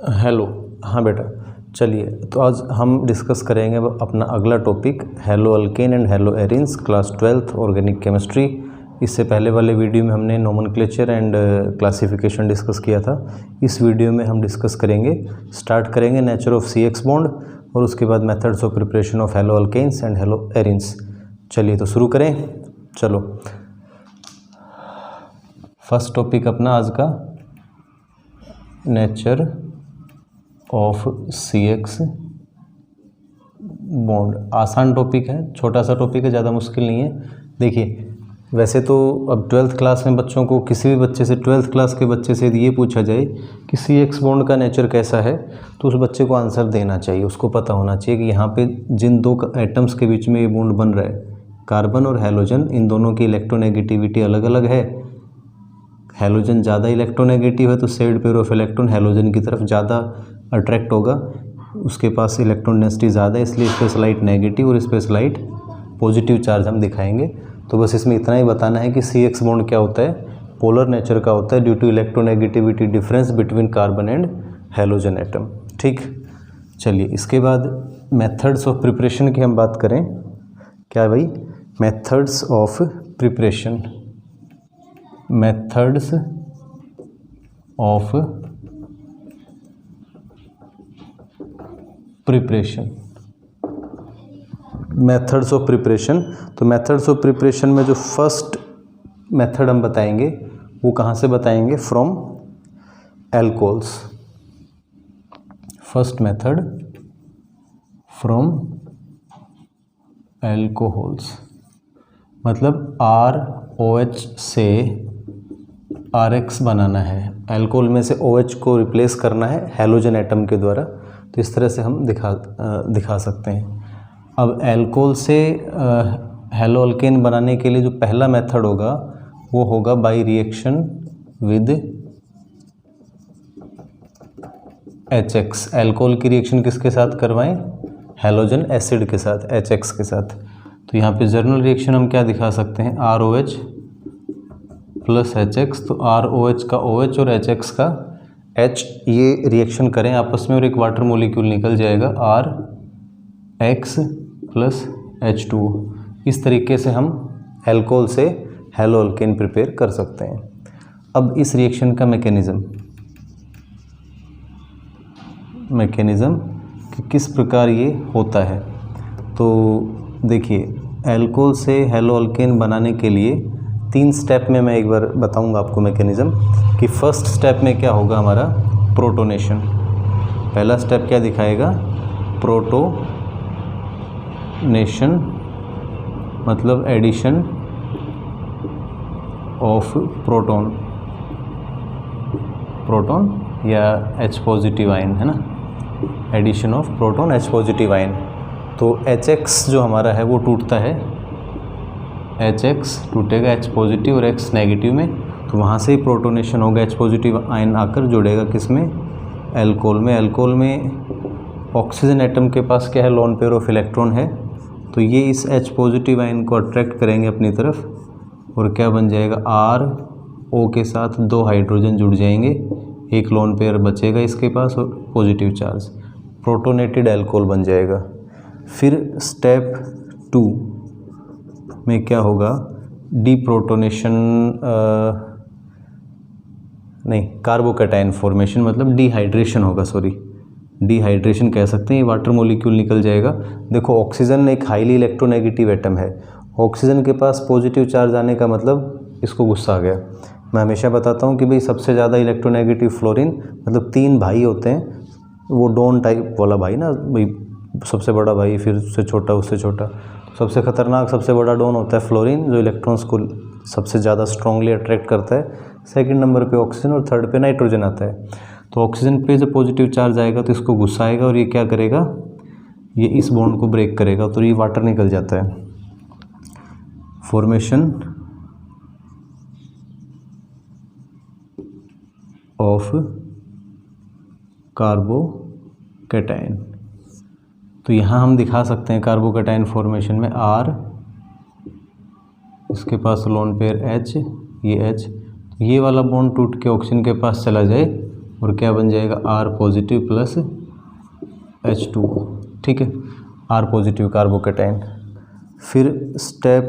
Hello. हाँ बेटा, चलिए तो आज हम डिस्कस करेंगे अपना अगला topic hello alkane and hello arenes, class 12th organic chemistry. इससे पहले वाले वीडियो में हमने नोमेनक्लेचर एंड क्लासिफिकेशन डिस्कस किया था। इस वीडियो में हम डिस्कस करेंगे, स्टार्ट करेंगे नेचर ऑफ CX बॉन्ड और उसके बाद methods of preparation of haloalkanes and haloarenes. चलिए तो शुरू करें। चलो, फर्स्ट टॉपिक अपना आज का नेचर ऑफ CX बॉन्ड। आसान टॉपिक है, छोटा सा टॉपिक है, ज़्यादा मुश्किल नहीं है। देखिए, वैसे तो अब 12th क्लास में बच्चों को, किसी भी बच्चे से 12th क्लास के बच्चे से ये पूछा जाए कि CX बॉन्ड का नेचर कैसा है, तो उस बच्चे को आंसर देना चाहिए। उसको पता होना चाहिए कि यहाँ पे जिन दो एटम्स के बीच में ये बॉन्ड बन रहा है, कार्बन और हैलोजन, इन दोनों की इलेक्ट्रोनेगेटिविटी अलग अलग है। हैलोजन ज़्यादा इलेक्ट्रोनेगेटिव है तो shared pair of electron halogen की तरफ ज़्यादा अट्रैक्ट होगा, उसके पास इलेक्ट्रॉन डेंसिटी ज़्यादा है, इसलिए इस पर स्लाइट नेगेटिव और इस पर स्लाइट पॉजिटिव चार्ज हम दिखाएंगे। तो बस इसमें इतना ही बताना है कि CX बॉन्ड क्या होता है, पोलर नेचर का होता है due to electronegativity difference between carbon and halogen atom. ठीक, चलिए इसके बाद मेथड्स ऑफ प्रिपरेशन की हम बात करें। क्या भाई? Methods of preparation, methods of preparation, methods of preparation. तो मेथड्स ऑफ प्रिपरेशन में जो फर्स्ट मेथड हम बताएंगे वो कहाँ से बताएंगे? From alcohols. First method from alcohols, मतलब ROH से RX बनाना है। एल्कोहल में से OH को रिप्लेस करना है हैलोजन एटम के द्वारा। तो इस तरह से हम दिखा सकते हैं। अब एल्कोहल से हेलो अल्केन बनाने के लिए जो पहला मेथड होगा वो होगा by reaction with HX। Alcohol की रिएक्शन किसके साथ करवाएं? हैलोजन एसिड के साथ, HX के साथ। तो यहाँ पे जर्नल रिएक्शन हम क्या दिखा सकते हैं? ROH plus HX। तो ROH का OH और HX का H, ये रिएक्शन करें आपस में और एक वाटर मोलिक्यूल निकल जाएगा RX प्लस H2। इस तरीके से हम एल्कोहल से हेलो अल्केन प्रिपेयर कर सकते हैं। अब इस रिएक्शन का मैकेनिज़्म कि किस प्रकार ये होता है, तो देखिए, एल्कोहल से हेलो अल्केन बनाने के लिए 3 स्टेप में मैं एक बार बताऊंगा आपको मैकेनिज़्म। कि फर्स्ट स्टेप में क्या होगा हमारा? प्रोटोनेशन। पहला स्टेप क्या दिखाएगा? प्रोटोनेशन, मतलब एडिशन ऑफ प्रोटॉन या H पॉजिटिव आयन, है ना, addition of proton H positive ion. तो HX जो हमारा है वो टूटता है, HX टूटेगा H पॉजिटिव और X नेगेटिव में, तो वहाँ से ही प्रोटोनेशन होगा। H पॉजिटिव आयन आकर जुड़ेगा किसमें? एल्कोहल में। एल्कोहल में ऑक्सीजन एटम के पास क्या है? लोन पेयर ऑफ इलेक्ट्रॉन है। तो ये इस H पॉजिटिव आयन को अट्रैक्ट करेंगे अपनी तरफ और क्या बन जाएगा? RO के साथ 2 हाइड्रोजन जुड़ जाएंगे, एक लोन पेयर बचेगा इसके पास और पॉजिटिव चार्ज, प्रोटोनेटेड एल्कोहल बन जाएगा। फिर स्टेप 2 में क्या होगा? डीप्रोटोनेशन, कार्बोकैटायन फॉर्मेशन, मतलब डिहाइड्रेशन होगा, डिहाइड्रेशन कह सकते हैं। ये वाटर मॉलिक्यूल निकल जाएगा। देखो, ऑक्सीजन एक हाईली इलेक्ट्रोनेगेटिव एटम है। ऑक्सीजन के पास पॉजिटिव चार्ज आने का मतलब इसको गुस्सा आ गया। मैं हमेशा बताता हूँ कि भाई सबसे ज़्यादा इलेक्ट्रोनेगेटिव फ्लोरीन, मतलब 3 भाई होते हैं, वो डॉन टाइप वाला भाई ना भाई, सबसे बड़ा भाई, फिर उससे छोटा, उससे छोटा। सबसे खतरनाक, सबसे बड़ा डॉन होता है फ्लोरीन, जो इलेक्ट्रॉन्स को सबसे ज़्यादा स्ट्रांगली अट्रैक्ट करता है। सेकंड नंबर पे ऑक्सीजन और थर्ड पे नाइट्रोजन आता है। तो ऑक्सीजन पे जब पॉजिटिव चार्ज आएगा तो इसको गुस्सा आएगा और ये क्या करेगा? ये इस बॉन्ड को ब्रेक करेगा, तो ये वाटर निकल जाता है। Formation of carbocation. तो यहाँ हम दिखा सकते हैं कार्बोकैटायन फॉर्मेशन में R, इसके पास लोन पेयर H, ये H, ये वाला बॉन्ड टूट के ऑक्सीजन के पास चला जाए और क्या बन जाएगा R पॉजिटिव प्लस H2O, ठीक है, R पॉजिटिव कार्बोकेटाइन। फिर स्टेप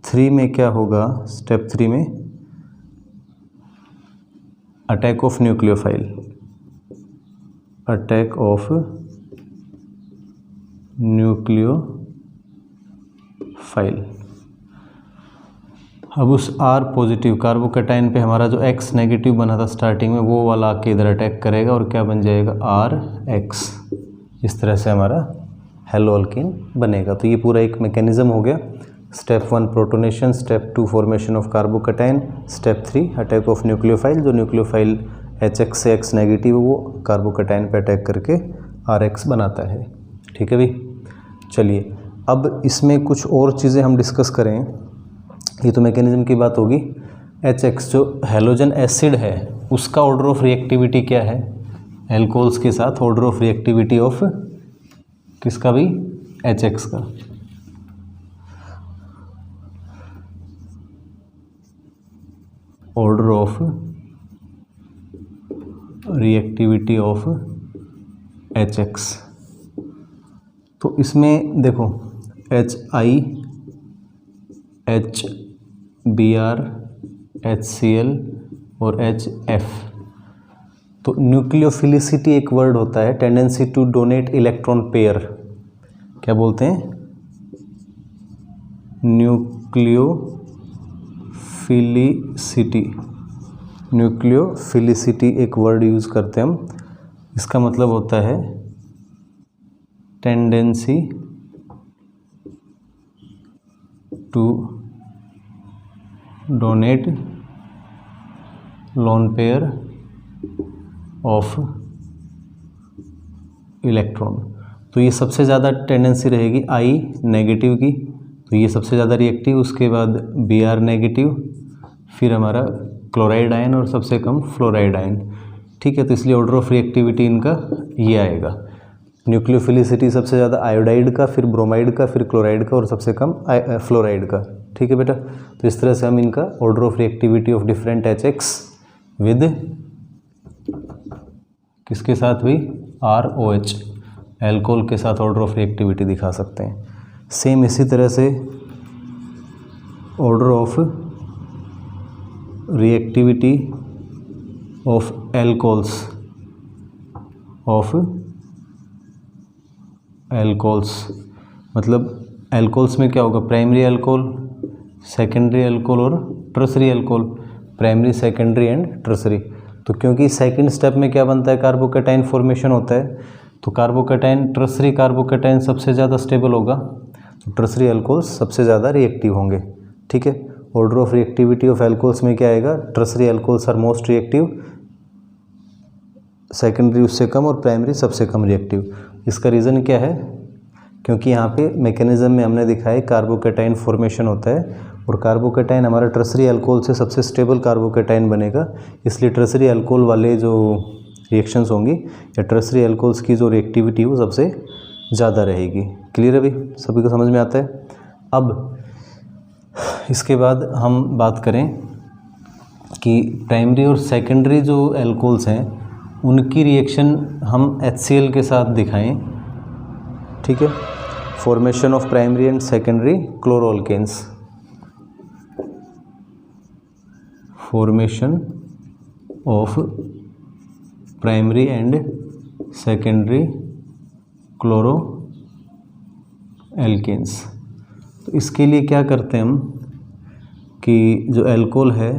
3 में क्या होगा, स्टेप 3 में attack of nucleophile, attack of nucleophile. अब उस R पॉजिटिव कार्बोकेटाइन पे हमारा जो X नेगेटिव बना था स्टार्टिंग में, वो वाला आके इधर अटैक करेगा और क्या बन जाएगा RH। इस तरह से हमारा हेलोअल्कीन बनेगा। तो ये पूरा एक मैकेनिज्म हो गया। Step 1 protonation, step 2 formation of carbocation, step 3 attack of nucleophile. जो न्यूक्लियोफाइल HX से X नेगेटिव वो कार्बोकेटाइन पे अटैक करके RH बनाता है। ठीक है भाई, चलिए अब इसमें कुछ और चीज़ें हम डिस्कस करें। ये तो मैकेनिज्म की बात होगी। HX जो हेलोजन एसिड है उसका ऑर्डर ऑफ रिएक्टिविटी क्या है, एल्कोहल्स के साथ ऑर्डर ऑफ रिएक्टिविटी ऑफ किसका भी, HX का। Order of reactivity of HX। तो इसमें देखो HI, HBr, HCl और HF। तो न्यूक्लियोफिलिसिटी एक वर्ड होता है, tendency to donate electron pair, क्या बोलते हैं, न्यूक्लियोफिलिसिटी। न्यूक्लियोफिलिसिटी एक वर्ड यूज़ करते हैं हम, इसका मतलब होता है tendency to donate lone pair of electron. तो ये सबसे ज़्यादा टेंडेंसी रहेगी I नेगेटिव की, तो ये सबसे ज़्यादा रिएक्टिव, उसके बाद Br नेगेटिव, फिर हमारा क्लोराइड आयन और सबसे कम फ्लोराइड आयन। ठीक है, तो इसलिए ऑर्डर ऑफ रिएक्टिविटी इनका ये आएगा। न्यूक्लियोफिलिसिटी सबसे ज़्यादा आयोडाइड का, फिर ब्रोमाइड का, फिर क्लोराइड का और सबसे कम फ्लोराइड का। ठीक है बेटा, तो इस तरह से हम इनका order of reactivity of different HX with किसके साथ भी ROH, एल्कोहल के साथ ऑर्डर ऑफ रिएक्टिविटी दिखा सकते हैं। सेम इसी तरह से order of reactivity of alcohols, मतलब एल्कोहल्स में क्या होगा, प्राइमरी एल्कोहल, सेकेंडरी एल्कोहल और tertiary alcohol, primary, secondary and tertiary. तो क्योंकि सेकंड स्टेप में क्या बनता है, कार्बोकेटाइन फॉर्मेशन होता है, तो कार्बोकेटाइन, टर्सरी कार्बोकेटाइन सबसे ज़्यादा स्टेबल होगा, तो टर्सरी एल्कोहल्स सबसे ज़्यादा रिएक्टिव होंगे। ठीक है, order of reactivity of alcohols में क्या आएगा, tertiary alcohols are most reactive, secondary उससे कम और प्राइमरी सबसे कम रिएक्टिव। इसका रीज़न क्या है, क्योंकि यहाँ पे मैकेनिज्म में हमने दिखाया कार्बोकेटाइन फॉर्मेशन होता है और कार्बोकेटाइन हमारा टर्सरी अल्कोहल से सबसे स्टेबल कार्बोकेटाइन बनेगा, इसलिए टर्सरी अल्कोहल वाले जो रिएक्शंस होंगी या टर्सरी अल्कोहल्स की जो रिएक्टिविटी वो सबसे ज़्यादा रहेगी। क्लियर है भाई, सभी को समझ में आता है। अब इसके बाद हम बात करें कि प्राइमरी और सेकेंडरी जो अल्कोहल्स हैं उनकी रिएक्शन हम HCl के साथ दिखाएं। ठीक है, formation of primary and secondary chloroalkanes, formation of primary and secondary chloroalkanes. तो इसके लिए क्या करते हैं हम कि जो एल्कोहल है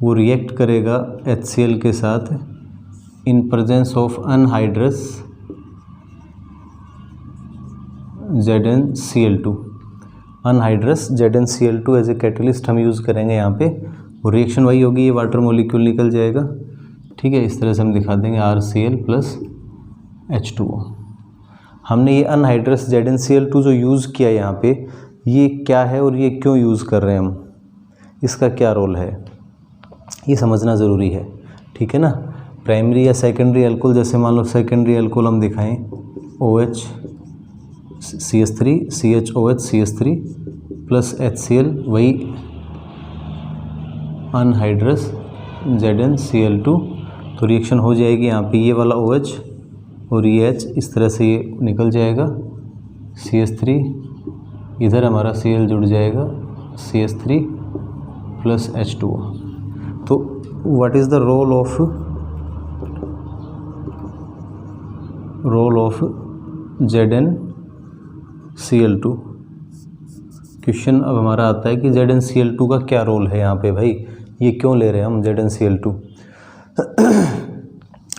वो रिएक्ट करेगा HCl के साथ in presence of anhydrous ZnCl2, anhydrous ZnCl2 as a catalyst हम यूज़ करेंगे यहाँ पे, और रिएक्शन वही होगी, ये वाटर मॉलिक्यूल निकल जाएगा। ठीक है, इस तरह से हम दिखा देंगे RCl प्लस H2O। हमने ये अनहाइड्रस ZnCl2 जो यूज़ किया यहाँ पे, ये क्या है और ये क्यों यूज़ कर रहे हैं हम, इसका क्या रोल है, ये समझना ज़रूरी है। ठीक है ना, प्राइमरी या सेकेंडरी अल्कोहल, जैसे मान लो सेकेंडरी अल्कोहल हम दिखाएं OH CH3 CHOH CH3 plus HCl, वही अनहाइड्रस ZnCl2 तो रिएक्शन हो जाएगी यहाँ पे ये वाला OH और ये H इस तरह से ये निकल जाएगा, CH3, इधर हमारा Cl जुड़ जाएगा, CH3 प्लस H2O। तो what is the role of ZnCl2। Question अब हमारा आता है कि ZnCl2 का क्या रोल है यहाँ पे भाई, ये क्यों ले रहे हैं हम ZnCl2।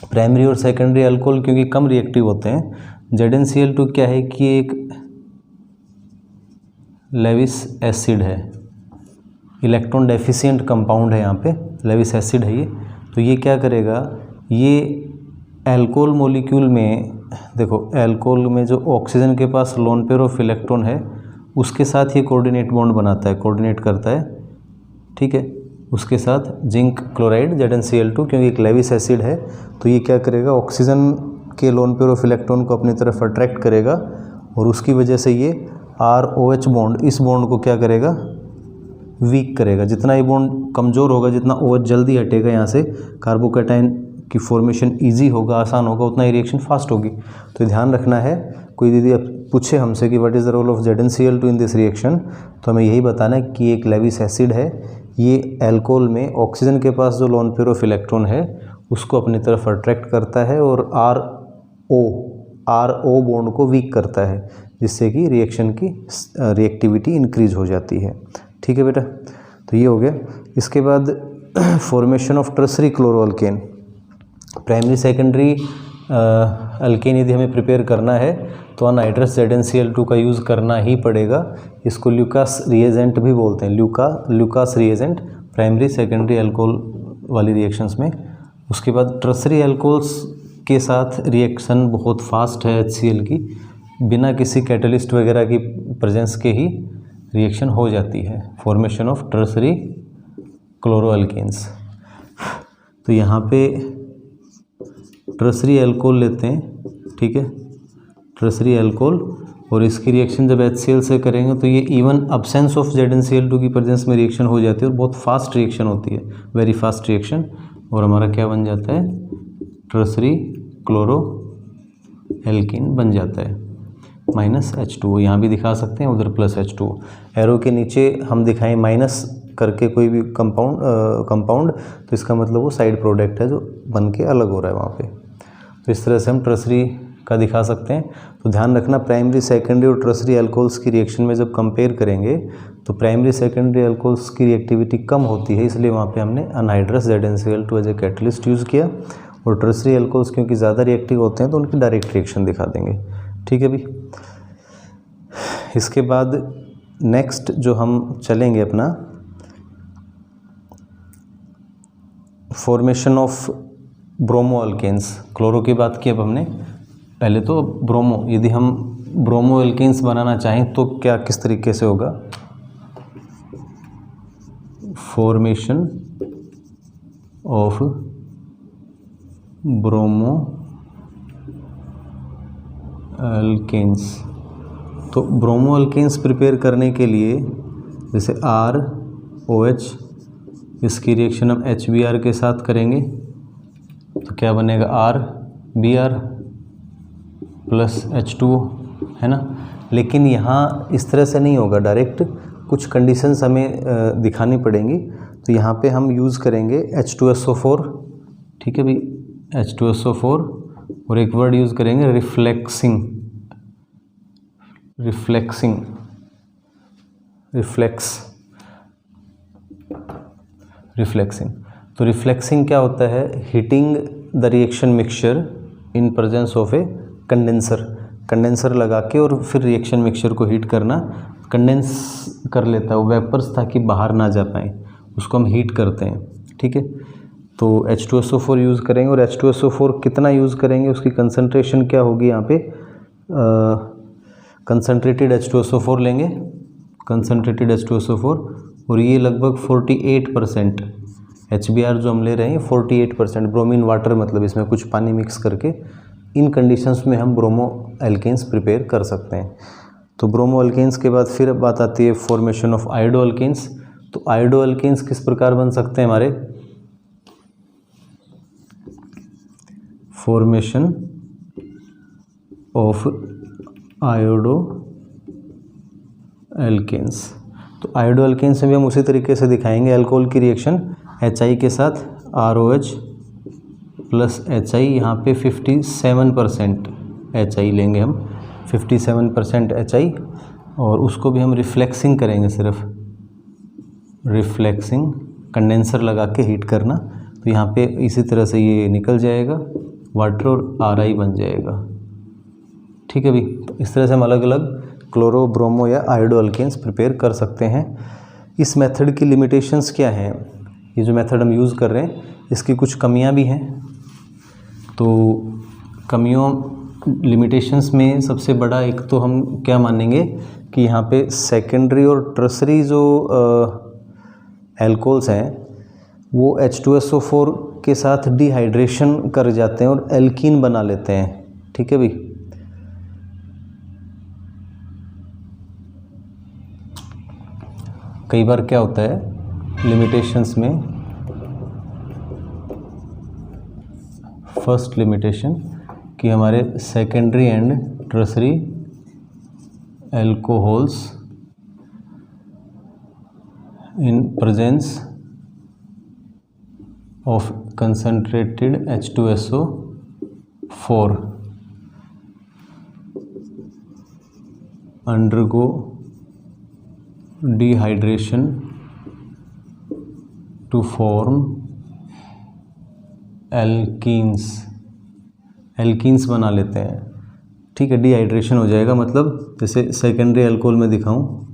प्राइमरी और सेकेंडरी अल्कोहल क्योंकि कम रिएक्टिव होते हैं। ZnCl2 क्या है कि एक लेविस एसिड है, इलेक्ट्रॉन डेफिशिएंट कंपाउंड है, यहाँ पे लेविस एसिड है ये। तो ये क्या करेगा, ये अल्कोहल मॉलिक्यूल में, देखो अल्कोहल में जो ऑक्सीजन के पास लोन पेयर ऑफ इलेक्ट्रॉन है उसके साथ ये कोऑर्डिनेट बॉन्ड बनाता है, कोऑर्डिनेट करता है, ठीक है, उसके साथ जिंक क्लोराइड ZnCl2 क्योंकि एक लेविस एसिड है। तो ये क्या करेगा, ऑक्सीजन के लोन पेयर ऑफ इलेक्ट्रॉन को अपनी तरफ अट्रैक्ट करेगा और उसकी वजह से ये ROH बॉन्ड, इस बॉन्ड को क्या करेगा, वीक करेगा। जितना ये बॉन्ड कमज़ोर होगा, जितना OH जल्दी हटेगा यहाँ से, कार्बोकैटायन की फॉर्मेशन इजी होगा, आसान होगा, उतना ही रिएक्शन फास्ट होगी। तो ध्यान रखना है, कोई दीदी अब पूछे हमसे कि what is the role of ZnCl2 in this reaction, तो हमें यही बताना है कि एक लेविस एसिड है, ये अल्कोहल में ऑक्सीजन के पास जो लोन पेयर ऑफ इलेक्ट्रॉन है उसको अपनी तरफ अट्रैक्ट करता है और RO बॉन्ड को वीक करता है, जिससे कि रिएक्शन की रिएक्टिविटी इंक्रीज हो जाती है। ठीक है बेटा, तो ये हो गया। इसके बाद formation of tertiary chloroalkane. Primary secondary alkane यदि हमें प्रिपेयर करना है तो अनहाइड्रस ZnCl2 का यूज़ करना ही पड़ेगा। इसको ल्यूकास रिएजेंट भी बोलते हैं, Lucas reagent primary secondary alcohol वाली रिएक्शंस में। उसके बाद टर्सरी अल्कोहल्स के साथ रिएक्शन बहुत फास्ट है HCl की, बिना किसी कैटलिस्ट वगैरह की प्रेजेंस के ही रिएक्शन हो जाती है, फॉर्मेशन ऑफ टर्सरी क्लोरोअल्केन्स। तो यहाँ पे टर्सरी अल्कोहल लेते हैं, ठीक है, टर्सरी अल्कोहल, और इसकी रिएक्शन जब HCl से करेंगे तो ये इवन अब्सेंस ऑफ ZnCl2 की प्रेजेंस में रिएक्शन हो जाती है और बहुत फास्ट रिएक्शन होती है, वेरी फास्ट रिएक्शन, और हमारा क्या बन जाता है, टर्सरी क्लोरो एल्कीन बन जाता है, माइनस H2O। यहाँ भी दिखा सकते हैं, उधर प्लस H2O। एरो के नीचे हम दिखाएं माइनस करके कोई भी कंपाउंड तो इसका मतलब वो साइड प्रोडक्ट है जो बन के अलग हो रहा है वहाँ पे। तो इस तरह से हम टर्सरी का दिखा सकते हैं। तो ध्यान रखना, प्राइमरी सेकेंडरी और टर्सरी अल्कोहल्स की रिएक्शन में जब कंपेयर करेंगे तो प्राइमरी सेकेंडरी अल्कोहल्स की रिएक्टिविटी कम होती है, इसलिए वहाँ पे हमने anhydrous ZnCl2 as a catalyst use किया। और टर्सरी अल्कोहल्स क्योंकि ज़्यादा रिएक्टिव होते हैं तो उनकी डायरेक्ट रिएक्शन दिखा देंगे। ठीक है भी। इसके बाद नेक्स्ट जो हम चलेंगे अपना formation of bromo alkanes. Chloro की बात की अब हमने, पहले तो ब्रोमो, यदि हम ब्रोमो अल्केन्स बनाना चाहें तो क्या किस तरीके से होगा, फॉर्मेशन ऑफ ब्रोमो अल्केन्स। तो ब्रोमो अल्केन्स प्रिपेयर करने के लिए जैसे ROH, इसकी रिएक्शन हम HBr के साथ करेंगे तो क्या बनेगा, RBr प्लस H2O, है ना। लेकिन यहाँ इस तरह से नहीं होगा डायरेक्ट, कुछ कंडीशंस हमें दिखानी पड़ेंगी। तो यहाँ पे हम यूज़ करेंगे H2SO4, ठीक है भाई, H2SO4, और एक वर्ड यूज़ करेंगे रिफ्लेक्सिंग। तो रिफ्लेक्सिंग क्या होता है, heating the reaction mixture in presence of A condenser लगा के और फिर रिएक्शन मिक्सचर को हीट करना, कंडेंस कर लेता है वो वेपर्स ताकि बाहर ना जा पाए, उसको हम हीट करते हैं। ठीक है, तो H2SO4 यूज़ करेंगे, और H2SO4 कितना यूज़ करेंगे, उसकी कंसंट्रेशन क्या होगी यहाँ पे, कंसनट्रेटेड H2SO4 लेंगे, कंसनट्रेटेड H2SO4, और ये लगभग 48%, HBr जो हम ले रहे हैं 48% ब्रोमीन वाटर, मतलब इसमें कुछ पानी मिक्स करके, इन कंडीशंस में हम ब्रोमो एल्केन्स प्रिपेयर कर सकते हैं। तो ब्रोमो एल्केन्स के बाद फिर बात आती है फॉर्मेशन ऑफ आयोडो एल्केन्स। तो आयोडो एल्केन्स किस प्रकार बन सकते हैं हमारे, फॉर्मेशन ऑफ आयोडो एल्केन्स। तो आयोडो एल्केन्स में भी हम उसी तरीके से दिखाएंगे अल्कोहल की रिएक्शन HI के साथ ROH प्लस HI, यहाँ पे 57% HI लेंगे हम, 57% HI, और उसको भी हम रिफ्लेक्सिंग करेंगे, सिर्फ रिफ्लेक्सिंग, कंडेंसर लगा के हीट करना। तो यहाँ पे इसी तरह से ये निकल जाएगा वाटर और RI बन जाएगा। ठीक है भाई, तो इस तरह से हम अलग अलग क्लोरो, ब्रोमो या आयोडो अल्केन्स प्रिपेयर कर सकते हैं। इस मेथड की लिमिटेशंस क्या हैं? ये जो मेथड हम यूज़ कर रहे हैं इसकी कुछ कमियां भी हैं। तो कमियों, लिमिटेशंस में सबसे बड़ा एक तो हम क्या मानेंगे कि यहाँ पे सेकेंडरी और टर्सरी जो एल्कोहल्स हैं वो H2SO4 के साथ डिहाइड्रेशन कर जाते हैं और एल्कीन बना लेते हैं। ठीक है भाई, कई बार क्या होता है लिमिटेशंस में, फर्स्ट लिमिटेशन कि हमारे secondary and tertiary alcohols in presence of concentrated H2SO4 undergo dehydration to form alkenes बना लेते हैं। ठीक है, डिहाइड्रेशन हो जाएगा, मतलब जैसे सेकेंडरी अल्कोहल में दिखाऊं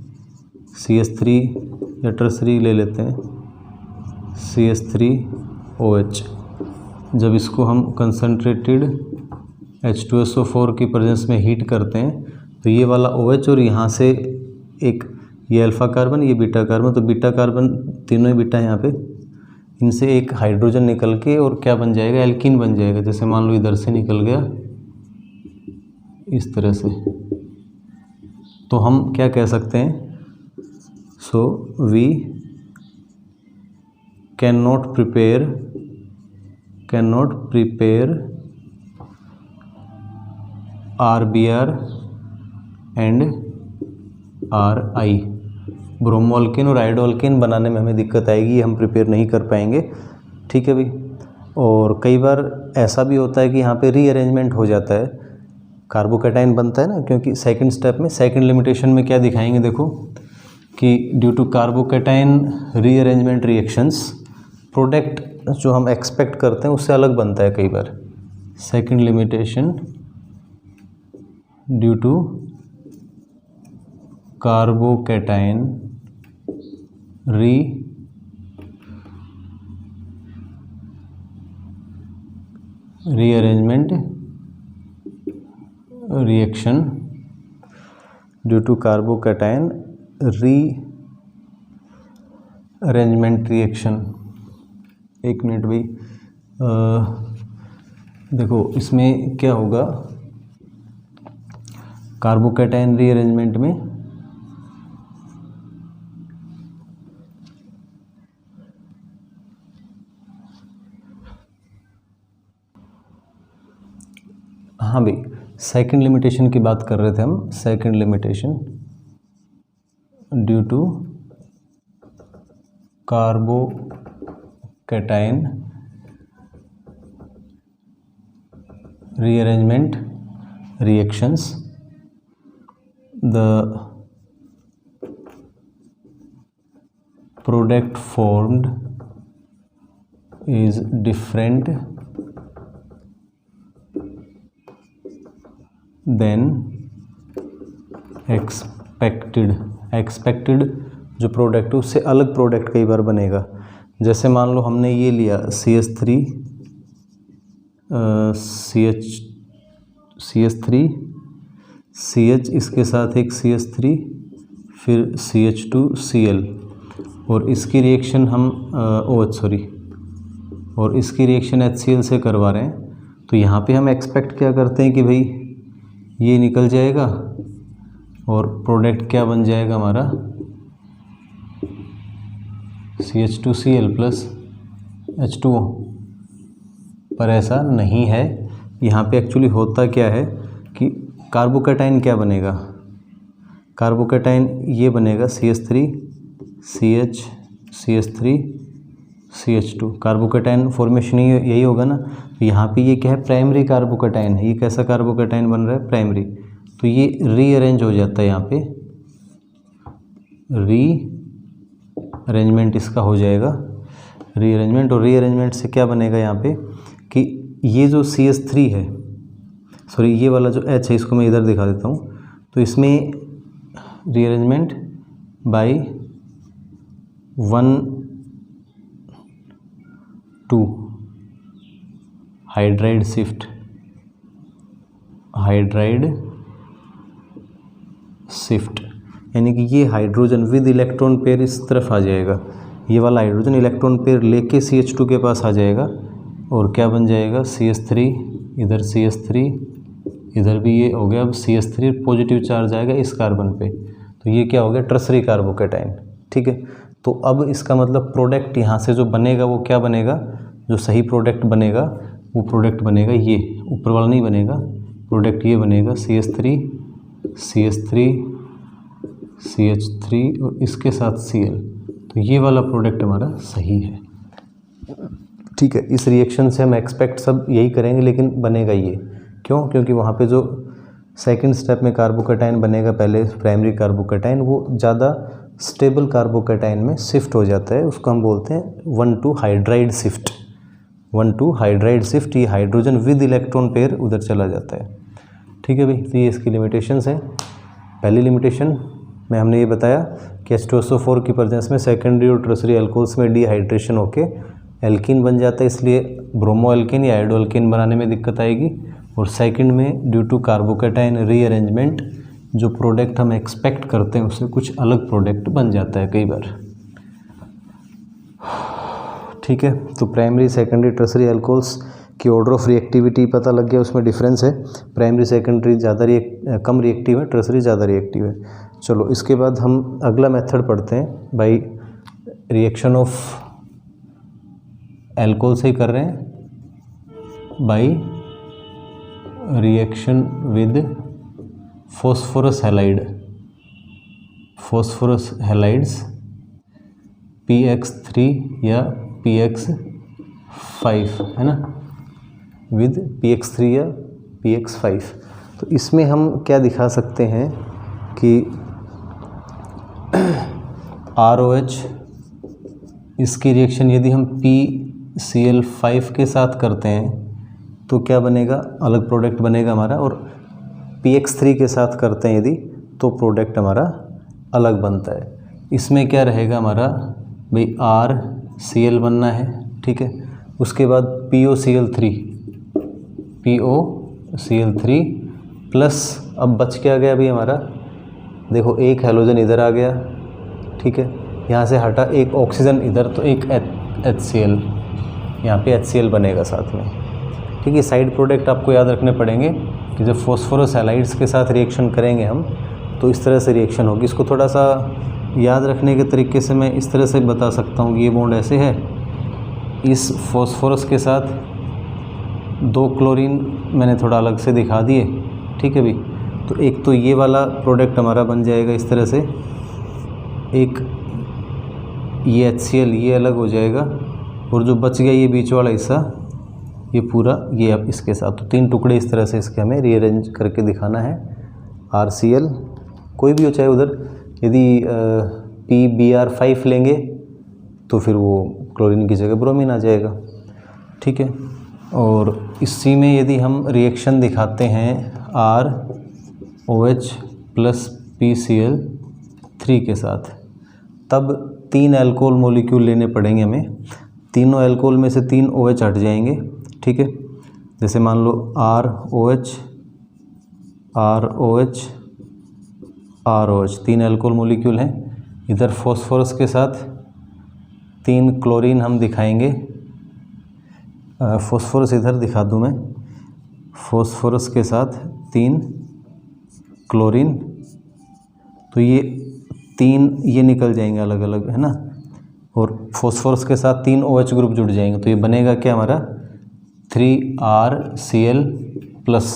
CH3 या टर्सरी ले लेते हैं CH3OH। जब इसको हम कंसंट्रेटेड H2SO4 की प्रेजेंस में हीट करते हैं तो ये वाला OH और यहाँ से एक ये अल्फ़ा कार्बन, ये बीटा कार्बन, तो बीटा कार्बन तीनों ही बीटा यहाँ पे, इनसे एक हाइड्रोजन निकल के और क्या बन जाएगा, एल्कीन बन जाएगा। जैसे मान लो इधर से निकल गया इस तरह से, तो हम क्या कह सकते हैं, so we can not prepare RBr and RI। Bromo alkane और आयोडो अल्केन बनाने में हमें दिक्कत आएगी, हम प्रिपेयर नहीं कर पाएंगे। ठीक है भाई, और कई बार ऐसा भी होता है कि यहाँ पे रीअरेंजमेंट हो जाता है, कार्बोकैटायन बनता है ना, क्योंकि सेकंड स्टेप में, सेकंड लिमिटेशन में क्या दिखाएंगे, देखो कि due to carbocation rearrangement reactions product जो हम एक्सपेक्ट करते हैं उससे अलग बनता है कई बार। Second limitation, due to carbocation rearrangement reaction, due to carbocation rearrangement reaction. एक मिनट भाई, देखो इसमें क्या होगा, कार्बोकैटायन रीअरेंजमेंट में हाँ भाई, सेकंड लिमिटेशन की बात कर रहे थे हम। Second limitation, due to carbocation rearrangement reactions, the product formed is different than expected जो प्रोडक्ट है उससे अलग प्रोडक्ट कई बार बनेगा। जैसे मान लो हमने ये लिया CH3 CH, इसके साथ एक CH3, फिर CH2Cl, और इसकी रिएक्शन हम और इसकी रिएक्शन HCl से करवा रहे हैं। तो यहाँ पे हम एक्सपेक्ट क्या करते हैं कि भाई ये निकल जाएगा और प्रोडक्ट क्या बन जाएगा हमारा, CH2Cl प्लस H2O, पर ऐसा नहीं है। यहाँ पे एक्चुअली होता क्या है कि कार्बोकैटाइन क्या बनेगा, कार्बोकैटाइन ये बनेगा CH3 CH CH3 CH2, carbocation formation यही होगा ना। तो यहाँ पे ये क्या है, प्राइमरी कार्बोकैटाइन है। ये कैसा कार्बोकैटाइन बन रहा है, प्राइमरी। तो ये रीअरेंज हो जाता है, यहाँ पे रीअरेंजमेंट इसका हो जाएगा, रीअरेंजमेंट। और रीअरेंजमेंट से क्या बनेगा यहाँ पे कि ये जो CH3 है, सॉरी ये वाला जो H है, इसको मैं इधर दिखा देता हूँ। तो इसमें rearrangement by 1,2 hydride shift, hydride shift, यानी कि ये हाइड्रोजन विद इलेक्ट्रॉन पेयर इस तरफ आ जाएगा। ये वाला हाइड्रोजन इलेक्ट्रॉन पेयर लेके CH2 के पास आ जाएगा और क्या बन जाएगा, CH3, इधर CH3, इधर भी ये हो गया। अब CH3 पॉजिटिव चार्ज आएगा इस कार्बन पे, तो ये क्या हो गया, टर्सरी कार्बोकैटाइन। ठीक है, तो अब इसका मतलब प्रोडक्ट यहाँ से जो बनेगा वो क्या बनेगा, जो सही प्रोडक्ट बनेगा वो प्रोडक्ट बनेगा, ये ऊपर वाला नहीं बनेगा, प्रोडक्ट ये बनेगा CH3 CH3 CH3 और इसके साथ Cl। तो ये वाला प्रोडक्ट हमारा सही है। ठीक है, इस रिएक्शन से हम एक्सपेक्ट सब यही करेंगे, लेकिन बनेगा ये क्यों, क्योंकि वहाँ पे जो सेकंड स्टेप में कार्बोकैटाइन बनेगा, पहले प्राइमरी कार्बोकैटाइन, वो ज़्यादा स्टेबल कार्बोकैटाइन में शिफ्ट हो जाता है। उसको हम बोलते हैं 1,2 हाइड्राइड शिफ्ट, 1,2 हाइड्राइड शिफ्ट। ये हाइड्रोजन विद इलेक्ट्रॉन पेयर उधर चला जाता है। ठीक है भाई, तो ये इसकी लिमिटेशंस हैं। पहली लिमिटेशन में हमने ये बताया कि H2SO4 की प्रेजेंस में सेकेंडरी और टर्सरी अल्कोहल्स में डिहाइड्रेशन होके एल्कीन बन जाता है, इसलिए ब्रोमो एल्कीन या आयोडो एल्कीन बनाने में दिक्कत आएगी। और सेकंड में ड्यू टू कार्बोकैटाइन रीअरेंजमेंट जो प्रोडक्ट हम एक्सपेक्ट करते हैं उससे कुछ अलग प्रोडक्ट बन जाता है कई बार। ठीक है, तो प्राइमरी सेकेंडरी टर्सरी अल्कोहल्स की ऑर्डर ऑफ रिएक्टिविटी पता लग गया, उसमें डिफरेंस है। प्राइमरी सेकेंडरी ज़्यादा कम रिएक्टिव है, टर्सरी ज़्यादा रिएक्टिव है। चलो इसके बाद हम अगला मेथड पढ़ते हैं। बाई रिएक्शन ऑफ एल्कोहल से ही कर रहे हैं, by reaction with phosphorus halide, phosphorus halides PX3 या PX5 है ना, विद PX3 या PX5। तो इसमें हम क्या दिखा सकते हैं कि ROH इसकी रिएक्शन यदि हम PCl5 के साथ करते हैं तो क्या बनेगा, अलग प्रोडक्ट बनेगा हमारा। और PX3 के साथ करते हैं यदि तो प्रोडक्ट हमारा अलग बनता है। इसमें क्या रहेगा हमारा भाई, RCl बनना है। ठीक है, उसके बाद POCl3 प्लस, अब बच क्या गया भाई हमारा, देखो एक हैलोजन इधर आ गया। ठीक है, यहाँ से हटा एक ऑक्सीजन इधर, तो एक HCl, यहाँ पे HCl बनेगा साथ में। ठीक है, साइड प्रोडक्ट आपको याद रखने पड़ेंगे कि जब फॉस्फोरस हैलाइड्स के साथ रिएक्शन करेंगे हम तो इस तरह से रिएक्शन होगी। इसको थोड़ा सा याद रखने के तरीके से मैं इस तरह से बता सकता हूँ कि ये बॉन्ड ऐसे है, इस फॉस्फोरस के साथ 2 क्लोरीन मैंने थोड़ा अलग से दिखा दिए। ठीक है भाई, तो एक तो ये वाला प्रोडक्ट हमारा बन जाएगा इस तरह से, एक ये HCl ये अलग हो जाएगा, और जो बच गया ये बीच वाला हिस्सा ये पूरा ये अब इसके साथ, तो 3 टुकड़े इस तरह से इसके हमें रीअरेंज करके दिखाना है। RCl कोई भी हो, चाहे उधर यदि PBr5 लेंगे तो फिर वो क्लोरीन की जगह ब्रोमीन आ जाएगा। ठीक है, और इसी में यदि हम रिएक्शन दिखाते हैं ROH प्लस PCl3 के साथ, तब 3 अल्कोहल मॉलिक्यूल लेने पड़ेंगे हमें। तीनों अल्कोहल में से 3 OH हट जाएंगे। ठीक है, जैसे मान लो ROH 3 अल्कोहल मॉलिक्यूल हैं। इधर फॉस्फोरस के साथ 3 क्लोरीन हम दिखाएंगे। फॉस्फोरस इधर दिखा दूं मैं, फॉस्फोरस के साथ 3 क्लोरीन, तो ये 3 ये निकल जाएंगे अलग अलग, है ना। और फॉस्फोरस के साथ 3 OH ग्रुप जुड़ जाएंगे, तो ये बनेगा क्या हमारा 3RCl प्लस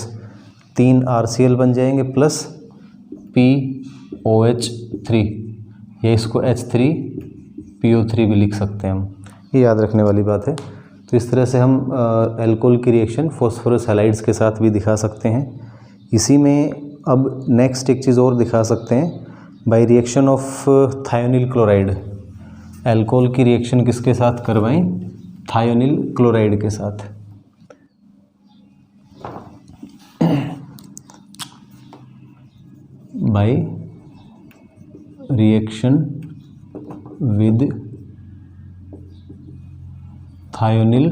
3 RCl बन जाएंगे प्लस POH3, या इसको H3PO3 भी लिख सकते हैं हम, ये याद रखने वाली बात है। तो इस तरह से हम अल्कोहल की रिएक्शन फॉस्फोरस हैलाइड्स के साथ भी दिखा सकते हैं। इसी में अब नेक्स्ट एक चीज़ और दिखा सकते हैं, by reaction of thionyl chloride. Alcohol की रिएक्शन किसके साथ करवाएं? थायोनिल क्लोराइड के साथ। By reaction with thionyl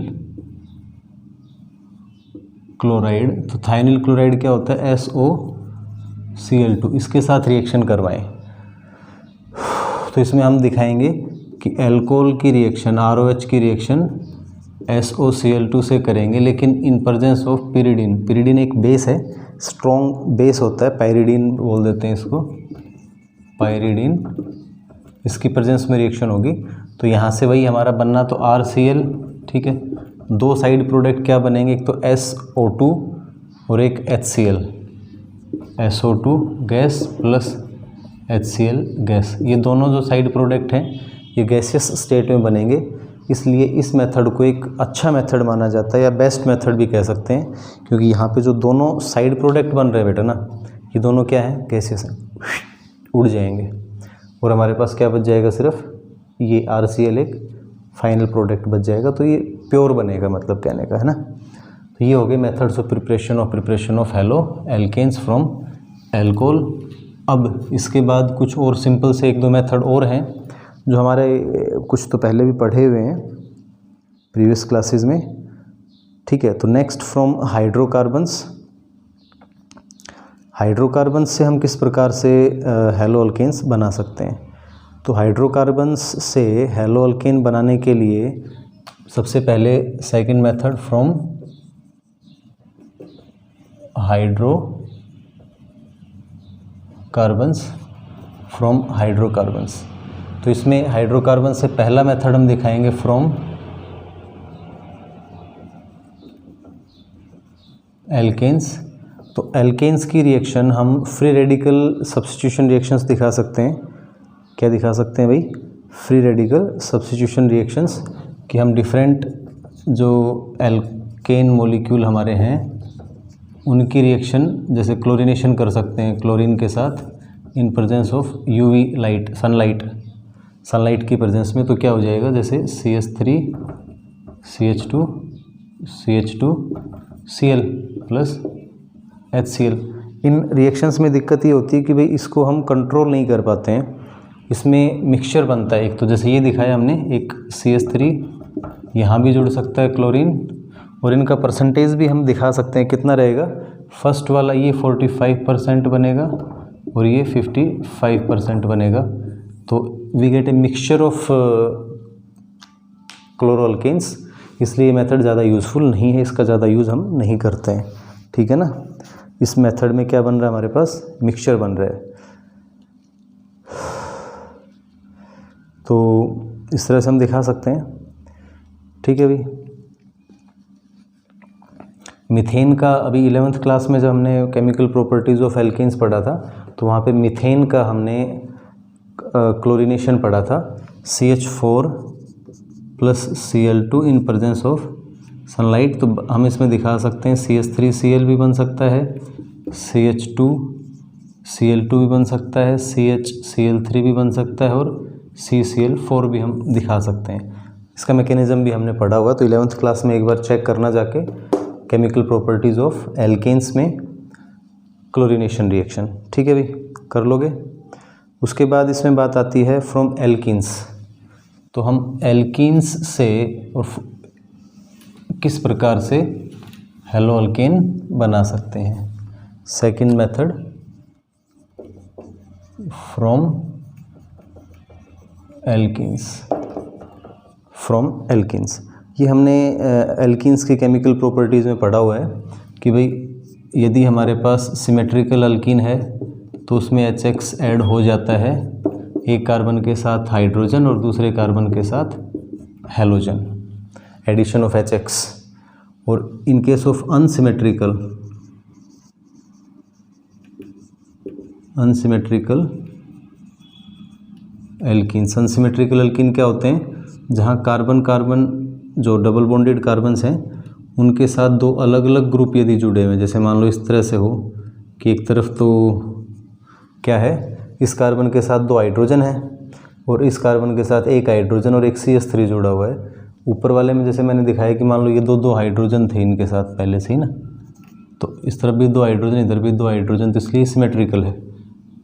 chloride. तो थायोनिल क्लोराइड क्या होता है? SOCl2, इसके साथ रिएक्शन करवाएं। तो इसमें हम दिखाएंगे कि अल्कोहल की रिएक्शन, ROH की रिएक्शन SOCl2 से करेंगे, लेकिन इन प्रेजेंस ऑफ pyridine। pyridine एक बेस है, स्ट्रॉन्ग बेस होता है, पायरिडीन बोल देते हैं इसको, पायरिडीन। इसकी प्रेजेंस में रिएक्शन होगी तो यहाँ से वही हमारा बनना तो RCl, ठीक है। दो साइड प्रोडक्ट क्या बनेंगे? एक तो SO2 और एक HCl, SO2 gas plus HCl gas. ये दोनों जो साइड प्रोडक्ट हैं ये गैसियस स्टेट में बनेंगे, इसलिए इस मेथड को एक अच्छा मेथड माना जाता है, या बेस्ट मेथड भी कह सकते हैं, क्योंकि यहाँ पे जो दोनों साइड प्रोडक्ट बन रहे हैं बेटा ना, ये दोनों क्या हैं? गैसियस हैं, उड़ जाएंगे और हमारे पास क्या बच जाएगा? सिर्फ ये RCl एक फाइनल प्रोडक्ट बच जाएगा। तो ये प्योर बनेगा, मतलब कहने का है ना। तो ये हो गए methods of preparation of halo alkanes from alcohol. अब इसके बाद कुछ और सिंपल से एक दो मेथड और हैं जो हमारे कुछ तो पहले भी पढ़े हुए हैं प्रीवियस क्लासेस में, ठीक है। तो नेक्स्ट फ्रॉम हाइड्रोकार्बन्स। हाइड्रोकार्बन्स से हम किस प्रकार से हेलो अल्केन्स बना सकते हैं? तो हाइड्रोकार्बन्स से हेलो अल्केन बनाने के लिए सबसे पहले सेकंड मेथड फ्रॉम हाइड्रोकार्बन्स। तो इसमें हाइड्रोकार्बन से पहला मेथड हम दिखाएंगे फ्रॉम एल्केन्स। तो एल्केन्स की रिएक्शन हम फ्री रेडिकल सब्स्टिट्यूशन रिएक्शंस दिखा सकते हैं। क्या दिखा सकते हैं भाई? फ्री रेडिकल सब्स्टिट्यूशन रिएक्शंस, कि हम डिफरेंट जो एल्केन मॉलिक्यूल हमारे हैं उनकी रिएक्शन जैसे क्लोरीनेशन कर सकते हैं क्लोरीन के साथ in presence of UV light, sunlight की प्रेजेंस में। तो क्या हो जाएगा? जैसे CH3 CH2 CH2Cl plus HCl। इन रिएक्शंस में दिक्कत ये होती है कि भाई इसको हम कंट्रोल नहीं कर पाते हैं, इसमें मिक्सचर बनता है। एक तो जैसे ये दिखाया हमने, एक CH3 यहाँ भी जुड़ सकता है क्लोरीन, और इनका परसेंटेज भी हम दिखा सकते हैं कितना रहेगा। फर्स्ट वाला ये 45% बनेगा और ये 55% बनेगा। तो we get a mixture of chloroalkanes, इसलिए ये मेथड ज़्यादा यूज़फुल नहीं है, इसका ज़्यादा यूज़ हम नहीं करते हैं, ठीक है ना। इस मेथड में क्या बन रहा है हमारे पास? मिक्सचर बन रहा है। तो इस तरह से हम दिखा सकते हैं, ठीक है भाई। मीथेन का अभी 11th क्लास में जब हमने केमिकल प्रॉपर्टीज़ ऑफ एल्केन्स पढ़ा था तो वहाँ पे मीथेन का हमने क्लोरीनेशन पढ़ा था, CH4 plus Cl2 in presence of sunlight. तो हम इसमें दिखा सकते हैं CH3Cl भी बन सकता है, CH2Cl2 भी बन सकता है, CHCl3 भी बन सकता है और CCl4 भी हम दिखा सकते हैं। इसका मैकेनिज्म भी हमने पढ़ा हुआ, तो 11th क्लास में एक बार चेक करना जाके केमिकल प्रॉपर्टीज़ ऑफ एल्केन्स में क्लोरीनेशन रिएक्शन, ठीक है भाई, कर लोगे। उसके बाद इसमें बात आती है फ्रॉम एल्कीन्स। तो हम एल्कीन्स से और किस प्रकार से हेलो अल्केन बना सकते हैं? Second method from alkenes. ये हमने एल्कीन्स के केमिकल प्रॉपर्टीज़ में पढ़ा हुआ है कि भाई यदि हमारे पास सिमेट्रिकल अल्कीन है तो उसमें HX ऐड हो जाता है, एक कार्बन के साथ हाइड्रोजन और दूसरे कार्बन के साथ हैलोजन, एडिशन ऑफ HX। और in case of unsymmetrical unsymmetrical alkenes. Unsymmetrical alkene क्या होते हैं? जहाँ कार्बन कार्बन जो डबल बॉन्डेड कार्बन्स हैं उनके साथ दो अलग अलग ग्रुप यदि जुड़े हुए हैं, जैसे मान लो इस तरह से हो कि एक तरफ तो क्या है, इस कार्बन के साथ दो हाइड्रोजन है और इस कार्बन के साथ एक हाइड्रोजन और एक CH3 जुड़ा हुआ है। ऊपर वाले में जैसे मैंने दिखाया कि मान लो ये दो हाइड्रोजन थे इनके साथ पहले से ही ना, तो इस तरफ भी दो हाइड्रोजन, इधर भी दो हाइड्रोजन, तो इसलिए सिमेट्रिकल है,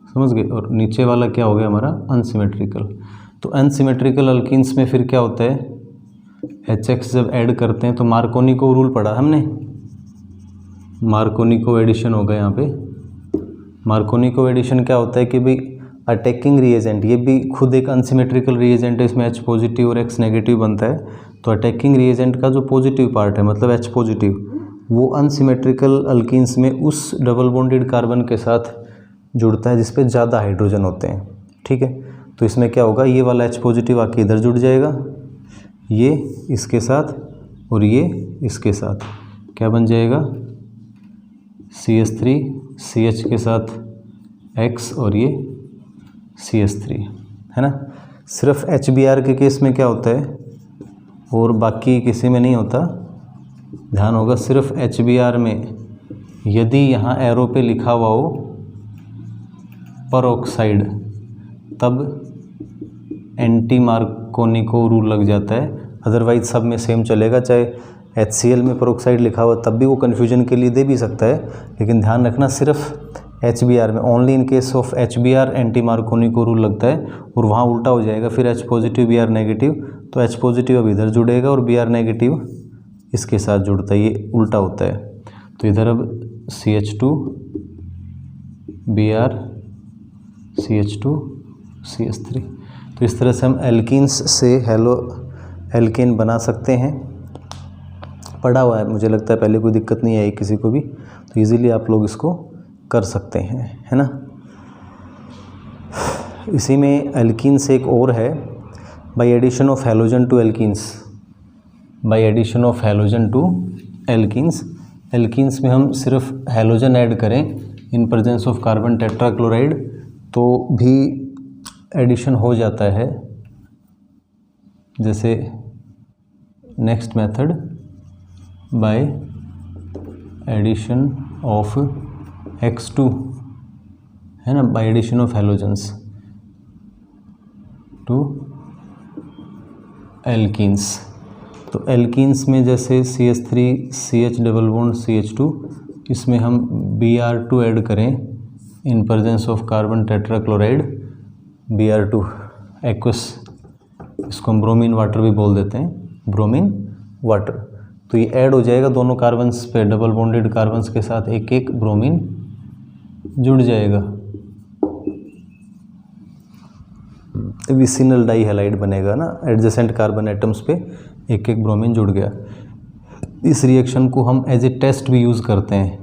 समझ गए। और नीचे वाला क्या हो गया हमारा? अनसिमेट्रिकल। तो अनसिमेट्रिकल अल्कीन्स में फिर क्या होता है, HX जब ऐड करते हैं तो मार्कोनी-को रूल पढ़ा हमने, मार्कोनी-को एडिशन होगा यहाँ पे। मार्कोनी-को एडिशन क्या होता है कि भाई अटैकिंग रिएजेंट, ये भी खुद एक अनसिमेट्रिकल रिएजेंट है, इसमें H पॉजिटिव और X नेगेटिव बनता है। तो अटैकिंग रिएजेंट का जो पॉजिटिव पार्ट है मतलब H पॉजिटिव, वो अनसिमेट्रिकल अल्कीन्स में उस डबल बॉन्डेड कार्बन के साथ जुड़ता है जिसपे ज़्यादा हाइड्रोजन होते हैं, ठीक है। तो इसमें क्या होगा, ये वाला H पॉजिटिव आके इधर जुड़ जाएगा, ये इसके साथ और ये इसके साथ, क्या बन जाएगा? CH3 CH के साथ X और ये CH3, है ना। सिर्फ HBr के केस में क्या होता है और बाकी किसी में नहीं होता, ध्यान होगा। सिर्फ HBr में यदि यहाँ एरो पे लिखा हुआ हो परऑक्साइड, तब एंटी मार्कोनी-को रूल लग जाता है, अदरवाइज सब में सेम चलेगा। चाहे HCl में परऑक्साइड लिखा हुआ तब भी वो कन्फ्यूजन के लिए दे भी सकता है, लेकिन ध्यान रखना सिर्फ HBr में, only in case of HBr anti Markovnikov rule लगता है। और वहाँ उल्टा हो जाएगा फिर, H पॉजिटिव Br नेगेटिव, तो H पॉजिटिव अब इधर जुड़ेगा और Br नेगेटिव इसके साथ जुड़ता है, ये उल्टा होता है। तो इधर अब CH2 Br CH2 CH3, तो इस तरह से हम एल्कीन्स से हेलो एल्केन बना सकते हैं। पढ़ा हुआ है, मुझे लगता है पहले कोई दिक्कत नहीं आई किसी को भी, तो इजीली आप लोग इसको कर सकते हैं, है ना। इसी में एल्कीन से एक और है, by addition of halogen to alkenes. By addition of halogen to alkenes, alkenes में हम सिर्फ हैलोजन ऐड करें in presence of carbon tetrachloride तो भी एडिशन हो जाता है। जैसे next method by addition of X2, है ना, by addition of halogens to alkenes. तो एल्कीन्स में जैसे CH3 CH double bond CH2, इसमें हम Br2 ऐड करें in presence of carbon tetrachloride, Br2 aqueous, इसको हम ब्रोमीन वाटर भी बोल देते हैं, ब्रोमीन वाटर। तो ये ऐड हो जाएगा दोनों कार्बन्स पे, डबल बॉन्डेड कार्बन्स के साथ एक एक ब्रोमीन जुड़ जाएगा, विसिनल डाई हैलाइड बनेगा ना, एडजेसेंट कार्बन एटम्स पे एक एक ब्रोमीन जुड़ गया। इस रिएक्शन को हम एज ए टेस्ट भी यूज़ करते हैं।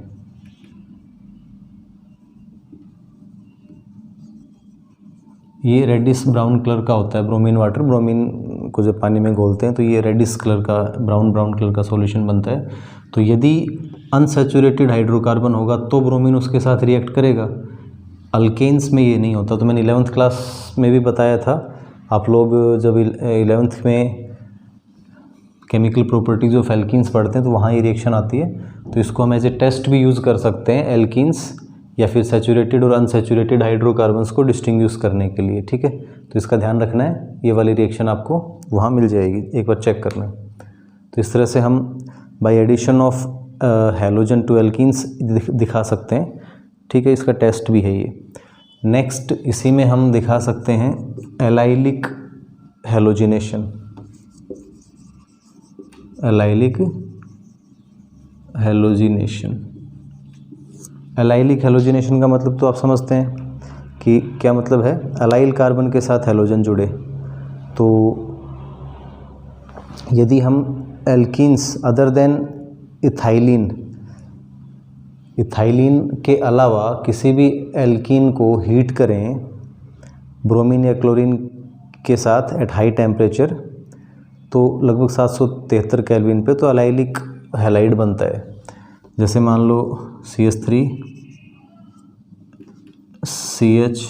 ये रेडिश ब्राउन कलर का होता है ब्रोमीन वाटर, ब्रोमीन को जब पानी में घोलते हैं तो ये रेडिश कलर का ब्राउन कलर का सॉल्यूशन बनता है। तो यदि अनसैचुरेटेड हाइड्रोकार्बन होगा तो ब्रोमीन उसके साथ रिएक्ट करेगा, अल्केन्स में ये नहीं होता। तो मैंने 11th क्लास में भी बताया था, आप लोग जब 11th में केमिकल प्रॉपर्टीज ऑफ एल्कीन्स पढ़ते हैं तो वहाँ ये रिएक्शन आती है। तो इसको हम एज ए टेस्ट भी यूज़ कर सकते हैं एल्कीन्स या फिर सैचुरेटेड और अनसैचुरेटेड हाइड्रोकार्बन्स को डिस्टिंग्विश करने के लिए, ठीक है। तो इसका ध्यान रखना है, ये वाली रिएक्शन आपको वहाँ मिल जाएगी, एक बार चेक करना। तो इस तरह से हम by addition of halogen to alkenes दिखा सकते हैं, ठीक है। इसका टेस्ट भी है ये। नेक्स्ट इसी में हम दिखा सकते हैं allylic halogenation. Allylic halogenation, allylic halogenation का मतलब तो आप समझते हैं कि क्या मतलब है। एलाइल कार्बन के साथ हैलोजन जुड़े, तो यदि हम alkenes other than ethylene, ethylene के अलावा किसी भी एल्कीन को हीट करें ब्रोमीन या क्लोरीन के साथ एट हाई टेम्परेचर, तो लगभग 773 केल्विन पे, तो एलाइलिक हैलाइड बनता है। जैसे मान लो CH3 CH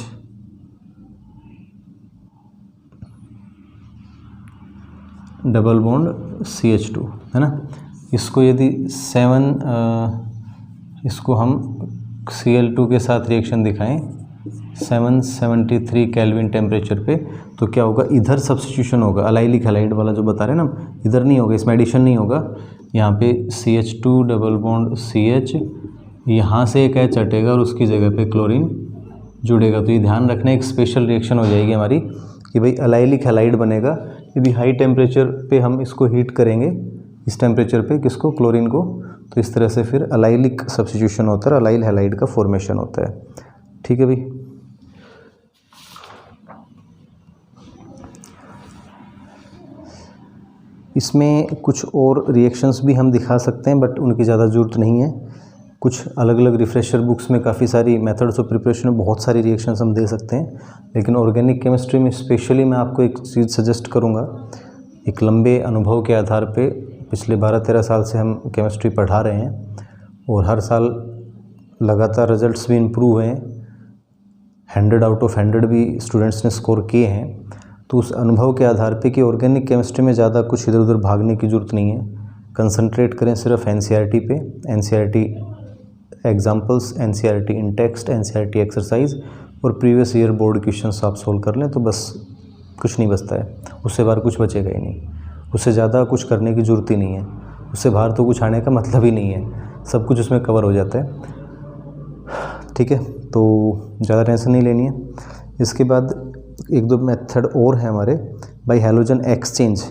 double bond CH2 है ना। इसको यदि 7 इसको हम Cl2 के साथ रिएक्शन दिखाएं 773 केल्विन टेम्परेचर पे, तो क्या होगा, इधर सब्स्टिट्यूशन होगा, अलाइलिक हैलाइड वाला जो बता रहे हैं ना, इधर नहीं होगा, इसमें एडिशन नहीं होगा। यहाँ पे CH2 डबल बॉन्ड CH, यहाँ से एक H हटेगा और उसकी जगह पे क्लोरीन जुड़ेगा। तो ये ध्यान रखना, एक स्पेशल रिएक्शन हो जाएगी हमारी कि भाई अलाइलिक हैलाइड बनेगा। यदि हाई टेम्परेचर पे हम इसको हीट करेंगे, इस टेम्परेचर पे किसको, क्लोरीन को, तो इस तरह से फिर अलाइलिक सब्स्टिट्यूशन होता है, अलाइल हैलाइड का फॉर्मेशन होता है। ठीक है भाई। इसमें कुछ और रिएक्शंस भी हम दिखा सकते हैं, बट उनकी ज़्यादा ज़रूरत नहीं है। कुछ अलग अलग रिफ्रेशर बुक्स में काफ़ी सारी मेथड्स ऑफ प्रिपरेशन में बहुत सारी रिएक्शंस हम दे सकते हैं, लेकिन ऑर्गेनिक केमिस्ट्री में स्पेशली मैं आपको एक चीज़ सजेस्ट करूँगा। एक लंबे अनुभव के आधार पे पिछले 12-13 साल से हम केमिस्ट्री पढ़ा रहे हैं और हर साल लगातार रिजल्ट्स भी इम्प्रूव हुए हैं, 100 आउट ऑफ 100 भी स्टूडेंट्स ने स्कोर किए हैं। तो उस अनुभव के आधार पे कि ऑर्गेनिक केमिस्ट्री में ज़्यादा कुछ इधर उधर भागने की ज़रूरत नहीं है, कंसंट्रेट करें सिर्फ NCERT पे, NCERT एग्जाम्पल्स, NCERT इन टेक्स्ट, NCERT एक्सरसाइज और प्रीवियस ईयर बोर्ड क्वेश्चंस आप सोल्व कर लें तो बस कुछ नहीं बचता है, उससे बाहर कुछ बचेगा ही नहीं। उससे ज़्यादा कुछ करने की ज़रूरत ही नहीं है, उससे बाहर तो कुछ आने का मतलब ही नहीं है, सब कुछ उसमें कवर हो जाता है। ठीक है, तो ज़्यादा टेंशन नहीं लेनी है। इसके बाद एक दो मेथड और है हमारे, बाय हैलोजन एक्सचेंज।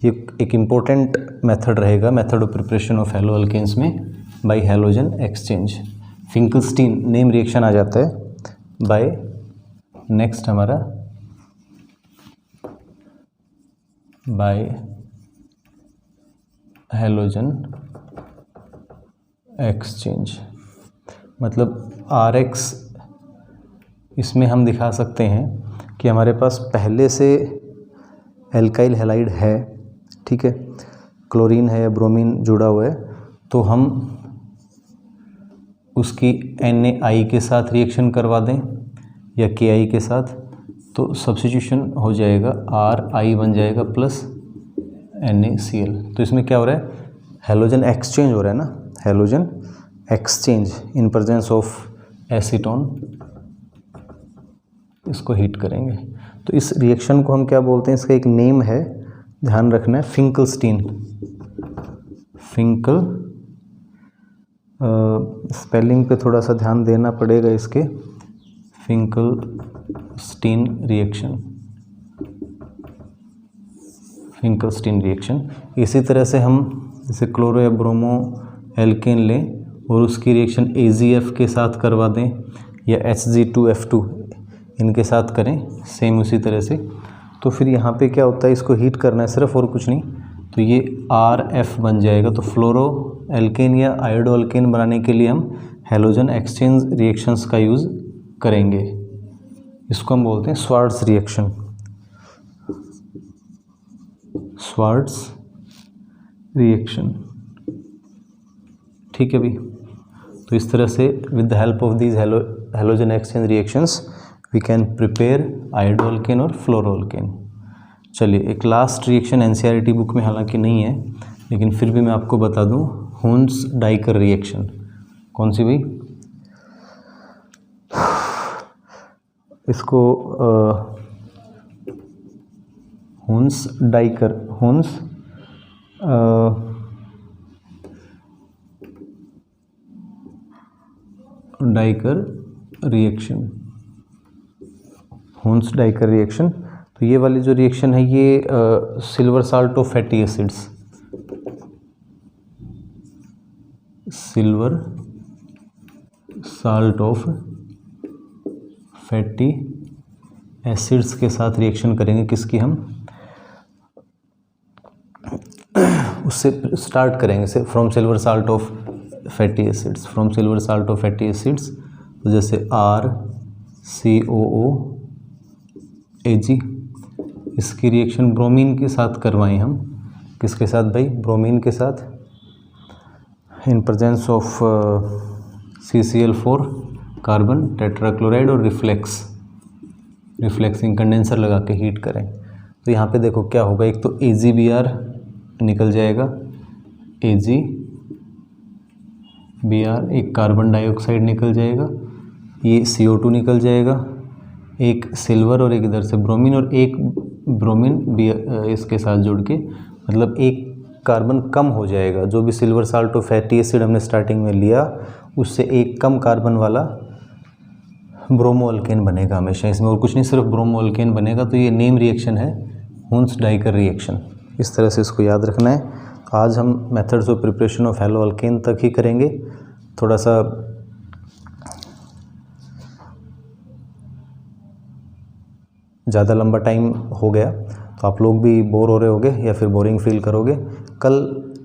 ये एक इम्पोर्टेंट मेथड रहेगा, method of preparation of haloalkanes में, by halogen exchange. Finkelstein name reaction आ जाता है बाय, नेक्स्ट हमारा बाय हैलोजन एक्सचेंज, मतलब RX इसमें हम दिखा सकते हैं कि हमारे पास पहले से एल्काइल हैलाइड है, ठीक है, क्लोरीन है या ब्रोमीन जुड़ा हुआ है, तो हम उसकी NaI के साथ रिएक्शन करवा दें या KI के साथ, तो सब्स्टिट्यूशन हो जाएगा, RI बन जाएगा प्लस NaCl। तो इसमें क्या हो रहा है, हैलोजन एक्सचेंज हो रहा है ना, halogen exchange in presence of acetone. इसको हीट करेंगे तो इस रिएक्शन को हम क्या बोलते हैं, इसका एक नेम है, ध्यान रखना है, फिंकलस्टीन। फिंकल स्पेलिंग पे थोड़ा सा ध्यान देना पड़ेगा इसके, फिंकलस्टीन रिएक्शन, फिंकलस्टीन रिएक्शन। इसी तरह से हम जैसे क्लोरो या ब्रोमो एल्केन लें और उसकी रिएक्शन AgF के साथ करवा दें या Hg2F2 इनके साथ करें, सेम उसी तरह से, तो फिर यहाँ पे क्या होता है, इसको हीट करना है सिर्फ और कुछ नहीं, तो ये RF बन जाएगा। तो फ्लोरो एल्केन या आयोडो एल्केन बनाने के लिए हम हैलोजन एक्सचेंज रिएक्शंस का यूज़ करेंगे। इसको हम बोलते हैं स्वार्ट्स रिएक्शन, स्वार्ट्स रिएक्शन। ठीक है भी। तो इस तरह से with the help of these halogen exchange reactions we can prepare iodo alkane और फ्लोरो एल्केन। चलिए, एक लास्ट रिएक्शन NCERT बुक में हालांकि नहीं है, लेकिन फिर भी मैं आपको बता दूं, हुन्स डाइकर रिएक्शन। कौन सी भाई, इसको Hunsdiecker, Hunsdiecker reaction, Hunsdiecker reaction. तो ये वाली जो रिएक्शन है ये silver salt of fatty acids, silver salt of fatty acids के साथ रिएक्शन करेंगे। किसकी, हम उससे स्टार्ट करेंगे से from silver salt of fatty acids, from silver salt of fatty acids. तो जैसे RCOOAg, इसकी रिएक्शन ब्रोमीन के साथ करवाएं हम। किसके साथ भाई, ब्रोमीन के साथ, in presence of CCl4 carbon tetrachloride और रिफ्लेक्सिंग कंडेंसर लगा के हीट करें तो यहाँ पे देखो क्या होगा, एक तो AgBr निकल जाएगा, AgBr, एक कार्बन डाइऑक्साइड निकल जाएगा, ये CO2 निकल जाएगा, एक सिल्वर और एक इधर से ब्रोमीन और एक ब्रोमीन इसके साथ जुड़ के, मतलब एक कार्बन कम हो जाएगा। जो भी सिल्वर साल्ट और फैटी एसिड हमने स्टार्टिंग में लिया उससे एक कम कार्बन वाला ब्रोमो अल्केन बनेगा हमेशा इसमें, और कुछ नहीं, सिर्फ ब्रोमो अल्केन बनेगा। तो ये नेम रिएक्शन है हुन्स डाइकर रिएक्शन, इस तरह से इसको याद रखना है। आज हम methods of preparation of hello alkane तक ही करेंगे, थोड़ा सा ज़्यादा लंबा टाइम हो गया तो आप लोग भी बोर हो रहे होगे या फिर बोरिंग फील करोगे। कल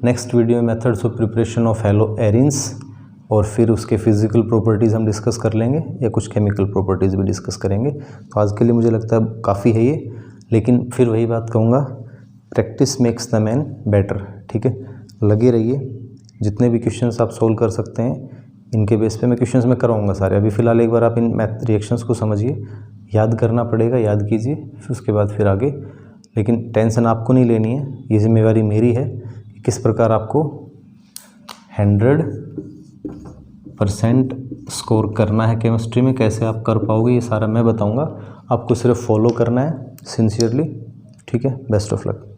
नेक्स्ट वीडियो में methods of preparation of hello arenes और फिर उसके फिज़िकल प्रॉपर्टीज़ हम डिस्कस कर लेंगे या कुछ केमिकल प्रॉपर्टीज़ भी डिस्कस करेंगे। तो आज के लिए मुझे लगता है काफ़ी है ये, लेकिन फिर वही बात कहूँगा, practice makes the man better. ठीक है, लगे रहिए, जितने भी क्वेश्चंस आप सोल्व कर सकते हैं इनके बेस पे मैं क्वेश्चंस में कराऊंगा सारे। अभी फ़िलहाल एक बार आप इन मैथ रिएक्शंस को समझिए, याद करना पड़ेगा, याद कीजिए, फिर उसके बाद फिर आगे। लेकिन टेंशन आपको नहीं लेनी है, ये जिम्मेवारी मेरी है कि किस प्रकार आपको 100% स्कोर करना है केमिस्ट्री में। कैसे आप कर पाओगे ये सारा मैं बताऊंगा, आपको सिर्फ फॉलो करना है सिंसियरली। ठीक है, बेस्ट ऑफ लक।